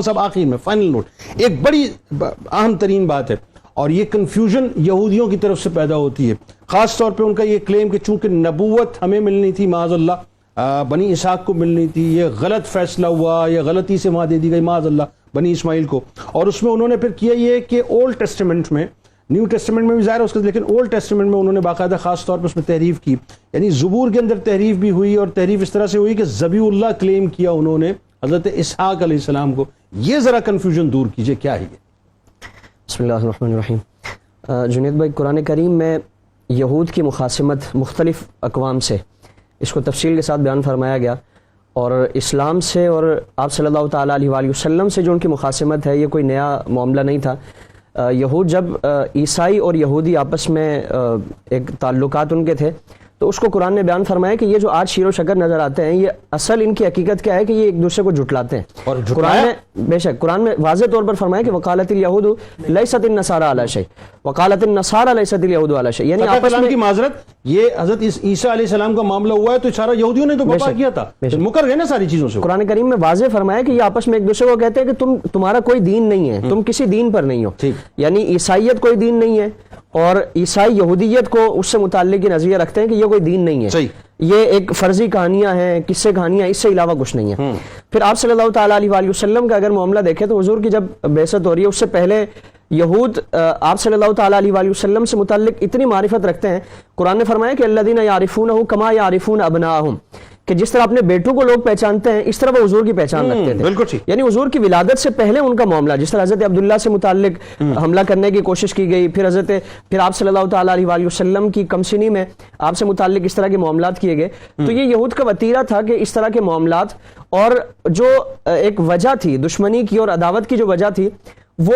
صاحب آخر میں فائنل نوٹ، ایک بڑی اہم ترین بات ہے، اور یہ کنفیوژن یہودیوں کی طرف سے پیدا ہوتی ہے، خاص طور پہ ان کا یہ کلیم کہ چونکہ نبوت ہمیں ملنی تھی معاذ اللہ، بنی اسحاق کو ملنی تھی، یہ غلط فیصلہ ہوا یا غلطی سے وہاں دے دی گئی معاذ اللہ بنی اسماعیل کو، اور اس میں انہوں نے پھر کیا یہ کہ اولڈ ٹیسٹمنٹ میں، نیو ٹیسٹمنٹ میں بھی ظاہر ہے اس کا، لیکن اولڈ ٹیسٹمنٹ میں انہوں نے باقاعدہ خاص طور پر اس میں تحریف کی، یعنی زبور کے اندر تحریف بھی ہوئی، اور تحریف اس طرح سے ہوئی کہ ذبیح اللہ کلیم کیا انہوں نے حضرت اسحاق علیہ السلام کو. یہ ذرا کنفیوژن دور کیجئے، کیا ہے یہ؟ بسم اللہ الرحمن الرحیم. جنید بھائی، قرآن کریم میں یہود کی مخاصمت مختلف اقوام سے اس کو تفصیل کے ساتھ بیان فرمایا گیا، اور اسلام سے اور آپ صلی اللہ تعالیٰ علیہ وآلہ وسلم سے جو ان کی مخاصمت ہے یہ کوئی نیا معاملہ نہیں تھا. یہود جب عیسائی اور یہودی آپس میں ایک تعلقات ان کے تھے، تو اس کو قرآن نے بیان فرمایا کہ یہ جو آج شیر و شکر نظر آتے ہیں، یہ اصل ان کی حقیقت کیا ہے کہ یہ ایک دوسرے کو جھٹلاتے ہیں. اور قرآن میں بے شک قرآن میں واضح طور پر فرمایا کہ وقالت الیہود لیست النصارى علی شیء وقالت النصارى لیست الیہود علی شیء، یعنی آپس میں کی معذرت، یہ حضرت عیسیٰ علیہ السلام کا معاملہ ہوا ہے تو سارا یہودیوں نے تو بپا کیا تھا، مکر گئے نا ساری چیزوں سے. قرآن کریم میں واضح فرمایا کہ یہ آپس میں ایک دوسرے کو کہتے ہیں کہ تمہارا کوئی دین نہیں ہے، تم کسی دین پر نہیں ہو، یعنی عیسائیت کوئی دین نہیں ہے، اور عیسائی یہودیت کو اس سے متعلق یہ نظریہ رکھتے ہیں کہ یہ کوئی دین نہیں ہے، یہ ایک فرضی کہانیاں ہیں، قصے کہانیاں، اس سے علاوہ کچھ نہیں ہے. پھر آپ صلی اللہ تعالیٰ علیہ وآلہ وسلم کا اگر معاملہ دیکھیں تو حضور کی جب بعثت ہو رہی ہے اس سے پہلے یہود آپ صلی اللہ تعالیٰ علیہ وآلہ وسلم سے متعلق اتنی معرفت رکھتے ہیں. قرآن نے فرمایا کہ الذین یعرفونہ کما یعرفون ابناءہم، کہ جس طرح اپنے بیٹوں کو لوگ پہچانتے ہیں اس طرح وہ حضور کی پہچان رکھتے تھے. بالکل ٹھیک. یعنی حضور کی ولادت سے پہلے ان کا معاملہ، جس طرح حضرت عبداللہ سے متعلق حملہ کرنے کی کوشش کی گئی، پھر آپ صلی اللہ تعالیٰ علیہ وآلہ وسلم کی کمسنی میں آپ سے متعلق اس طرح کے معاملات کیے گئے. تو یہ یہود کا وتیرہ تھا کہ اس طرح کے معاملات، اور جو ایک وجہ تھی دشمنی کی اور عداوت کی، جو وجہ تھی وہ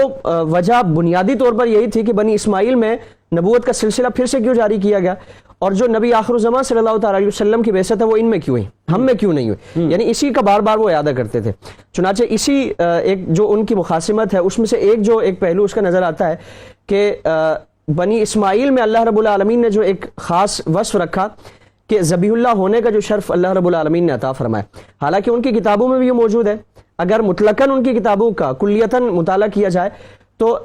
وجہ بنیادی طور پر یہی تھی کہ بنی اسماعیل میں نبوت کا سلسلہ پھر سے کیوں جاری کیا گیا، اور جو نبی آخر الزمان صلی اللہ تعالیٰ علیہ وسلم کی بعثت ہے وہ ان میں کیوں ہوئی، ہم میں کیوں نہیں ہوئی. یعنی اسی کا بار بار وہ اعادہ کرتے تھے. چنانچہ اسی ایک جو ان کی مخاصمت ہے اس میں سے ایک پہلو اس کا نظر آتا ہے کہ بنی اسماعیل میں اللہ رب العالمین نے جو ایک خاص وصف رکھا کہ ذبیح اللہ ہونے کا جو شرف اللہ رب العالمین نے عطا فرمایا، حالانکہ ان کی کتابوں میں بھی یہ موجود ہے. اگر مطلقاً ان کی کتابوں کا کلیتاً مطالعہ کیا جائے تو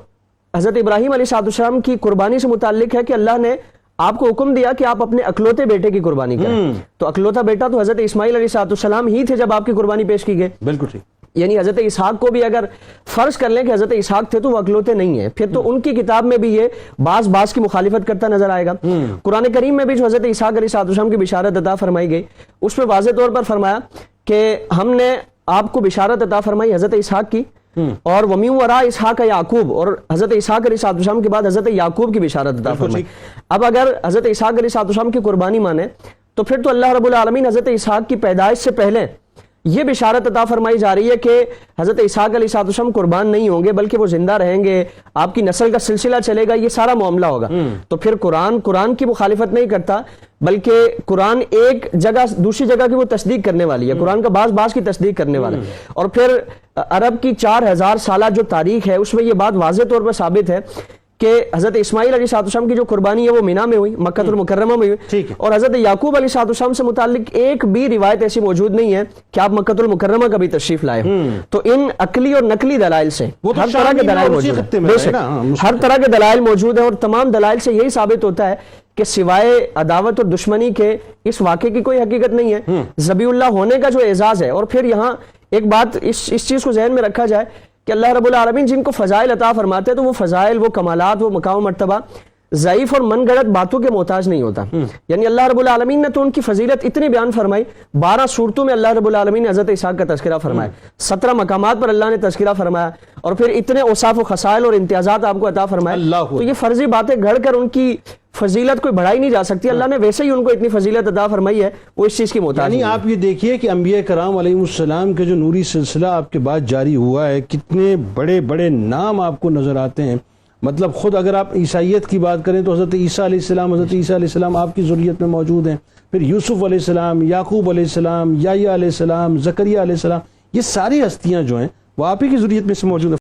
حضرت ابراہیم علیہ السلام کی قربانی سے متعلق ہے کہ اللہ نے آپ کو حکم دیا کہ آپ اپنے اکلوتے بیٹے کی قربانی کریں. تو اکلوتا بیٹا تو حضرت اسماعیل علیہ السلام ہی تھے جب آپ کی قربانی پیش کی گئی. بالکل ٹھیک. یعنی حضرت اسحاق کو بھی اگر فرض کر لیں کہ حضرت اسحاق تھے تو وہ اکلوتے نہیں ہیں، پھر تو ان کی کتاب میں بھی یہ بعض کی مخالفت کرتا نظر آئے گا. قرآن کریم میں بھی جو حضرت اسحاق علیہ السلام کی بشارت عطا فرمائی گئی اس میں واضح طور پر فرمایا کہ ہم نے آپ کو بشارت عطا فرمائی حضرت اسحاق کی، اور وَمِن وَرَاءِ اسحاق یعقوب، اور حضرت اسحاق علیہ السلام کے بعد حضرت یعقوب کی بشارت عطا فرمائی. اب اگر حضرت اسحاق علیہ السلام کی قربانی مانے تو پھر تو اللہ رب العالمین حضرت اسحاق کی پیدائش سے پہلے یہ بشارت عطا فرمائی جا رہی ہے کہ حضرت اسحاق علیہ السلام قربان نہیں ہوں گے بلکہ وہ زندہ رہیں گے، آپ کی نسل کا سلسلہ چلے گا، یہ سارا معاملہ ہوگا. تو پھر قرآن کی مخالفت نہیں کرتا، بلکہ قرآن ایک جگہ دوسری جگہ کی وہ تصدیق کرنے والی ہے، قرآن کا بعض کی تصدیق کرنے والا ہے. اور پھر عرب کی 4000 سالہ جو تاریخ ہے اس میں یہ بات واضح طور پر ثابت ہے کہ حضرت اسماعیل علیہ السلام کی جو قربانی ہے وہ مینا میں ہوئی، مکہ المکرمہ میں ہوئی، اور حضرت یعقوب علیہ السلام سے متعلق ایک بھی روایت ایسی موجود نہیں ہے کہ آپ مکہ المکرمہ کا بھی تشریف لائے. تو ان عقلی اور نقلی دلائل سے ہر طرح کے دلائل موجود ہیں، ہر طرح کے دلائل موجود ہیں، اور تمام دلائل سے یہی ثابت ہوتا ہے کہ سوائے عداوت اور دشمنی کے اس واقعے کی کوئی حقیقت نہیں ہے. ذبیح اللہ ہونے کا جو اعزاز ہے، اور پھر یہاں ایک بات اس چیز کو ذہن میں رکھا جائے کہ اللہ رب العالمین جن کو فضائل عطا فرماتے ہیں تو وہ فضائل، وہ کمالات، وہ مقام و مرتبہ ضعیف اور من گھڑت باتوں کے محتاج نہیں ہوتا. یعنی اللہ رب العالمین نے تو ان کی فضیلت اتنی بیان فرمائی، 12 صورتوں میں اللہ رب العالمین نے حضرت اسحاق کا تذکرہ فرمایا، 17 مقامات پر اللہ نے تذکرہ فرمایا، اور پھر اتنے اوصاف و خصائل اور امتیازات آپ کو عطا فرمایا. تو یہ فرضی باتیں گھڑ کر ان کی فضیلت کوئی بڑھائی نہیں جا سکتی. اللہ نے ویسے ہی ان کو اتنی فضیلت عطا فرمائی ہے، وہ اس چیز کی محتاج نہیں. یعنی آپ یہ دیکھیے کہ انبیاء کرام علیہ السلام کے جو نوری سلسلہ آپ کے بعد جاری ہوا ہے، کتنے بڑے بڑے نام آپ کو نظر آتے ہیں. مطلب خود اگر آپ عیسائیت کی بات کریں تو حضرت عیسیٰ علیہ السلام آپ کی ذریت میں موجود ہیں، پھر یوسف علیہ السلام، یعقوب علیہ السلام، یحییٰ علیہ السلام، زکریا علیہ السلام، یہ ساری ہستیاں جو ہیں وہ آپ ہی کی ذریت میں سے موجود ہیں.